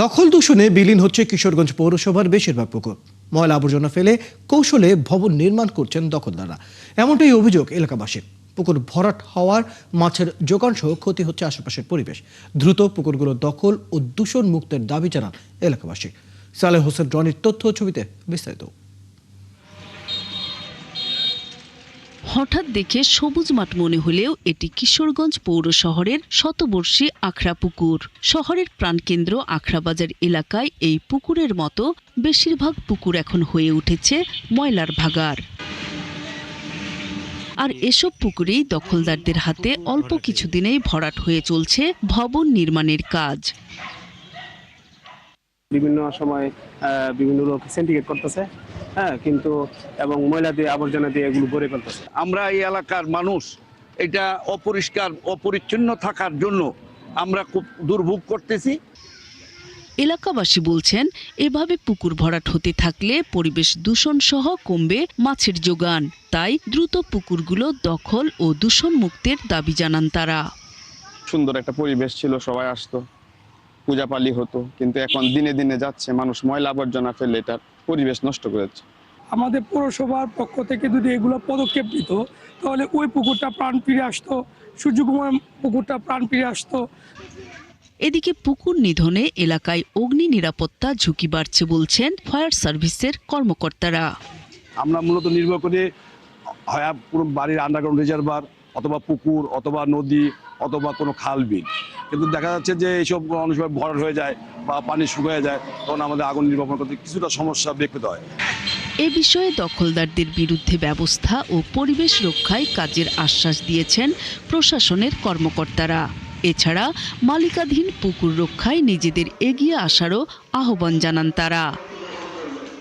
দখল দূষণে বিলীন হচ্ছে কিশোরগঞ্জ পৌরসভার বেশিরভাগ পুকুর। ময়লা আবর্জনা ফেলে কৌশলে ভবন নির্মাণ করছেন দখলদাররা, এমনটাই অভিযোগ এলাকাবাসীর। পুকুর ভরাট হওয়ার মাছের যোগান সহ ক্ষতি হচ্ছে আশেপাশের পরিবেশ। দ্রুত পুকুরগুলো দখল ও দূষণ মুক্তের দাবি জানান এলাকাবাসী। সালেহ হোসেন রনির তথ্য ছবিতে বিস্তারিত। হঠাৎ দেখে সবুজ মাঠ মনে হলেও এটি কিশোরগঞ্জ পৌর শহরের শতবর্ষী আখড়া পুকুর। শহরের প্রাণকেন্দ্র আখড়াবাজার এলাকায় এই পুকুরের মতো বেশিরভাগ পুকুর এখন হয়ে উঠেছে ময়লার ভাগাড়। আর এসব পুকুরেই দখলদারদের হাতে অল্প কিছুদিনেই ভরাট হয়ে চলছে ভবন নির্মাণের কাজ। বিভিন্ন সময় বিভিন্ন লোক সিন্ডিকেট করতেছে, কিন্তু এবং ময়লা দিয়ে আবর্জনা দিয়ে এগুলো ভরে ফেলতেছে। আমরা এই এলাকার মানুষ এটা অপরিষ্কার অপরিচ্ছন্ন থাকার জন্য আমরা খুব দুর্ভোগ করতেছি। এলাকাবাসী বলছেন, এভাবে পুকুর ভরাট হতে থাকলে পরিবেশ দূষণ সহ কমবে মাছের যোগান। তাই দ্রুত পুকুরগুলো দখল ও দূষণ মুক্তের দাবি জানান তারা। সুন্দর একটা পরিবেশ ছিল, সবাই আসতো, পূজা পালি হতো, কিন্তু এখন দিনে দিনে যাচ্ছে মানুষ ময়লা আবর্জনা ফেলে এটার পরিবেশ নষ্ট করেছে। আমাদের পৌরসভার পক্ষ থেকে যদি এগুলো পদক্ষেপ নিত তাহলে ওই পুকুরটা প্রাণ ফিরে আসতো, সূর্যকুমার পুকুরটা প্রাণ ফিরে আসতো। এদিকে পুকুর নিধনে এলাকায় অগ্নি নিরাপত্তা ঝুঁকি বাড়ছে বলছেন ফায়ার সার্ভিসের কর্মকর্তারা। আমরা মূলত নির্ভর করি হয় পুরো বাড়ির আন্ডারগ্রাউন্ড রিজার্ভার অথবা পুকুর অথবা নদী অথবা কোনো খাল বিল, কিন্তু দেখা যাচ্ছে যে এইসব অনেক সময় ভরাট হয়ে যায় বা পানি শুকিয়ে যায়, তখন আমাদের আগুন নির্বাপন করতে কিছুটা সমস্যা ব্যক্ত হয়। এ বিষয়ে দখলদারদের বিরুদ্ধে ব্যবস্থা ও পরিবেশ রক্ষায় কাজের আশ্বাস দিয়েছেন প্রশাসনের কর্মকর্তারা। এছাড়া মালিকাধীন পুকুর রক্ষায় নিজেদের এগিয়ে আসারও আহ্বান জানান তারা।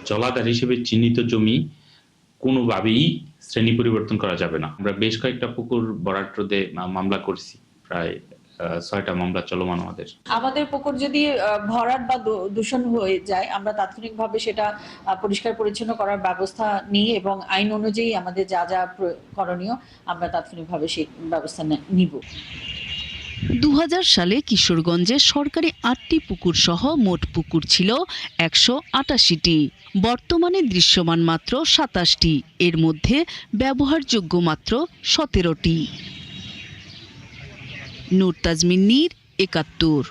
জলাধার হিসেবে চিহ্নিত জমি কোনোভাবেই শ্রেণী পরিবর্তন করা যাবে না। আমরা বেশ কয়েকটা পুকুর ভরাট রোধে মামলা করছি, প্রায় 6টা মামলা চলমান আমাদের পুকুর যদি ভরাট বা দূষণ হয়ে যায়, আমরা তাৎক্ষণিকভাবে সেটা পরিষ্কার পরিচ্ছন্ন করার ব্যবস্থা নিই এবং আইন অনুযায়ী আমাদের যা যা করণীয় আমরা তাৎক্ষণিকভাবে সেই ব্যবস্থা নিব। 2000 সালে কিশোরগঞ্জে সরকারি 8টি পুকুর সহ মোট পুকুর ছিল 188টি। বর্তমানে দৃশ্যমান মাত্র 27টি, এর মধ্যে ব্যবহারযোগ্য মাত্র 17টি। নূর তাজমিন নীর, 71।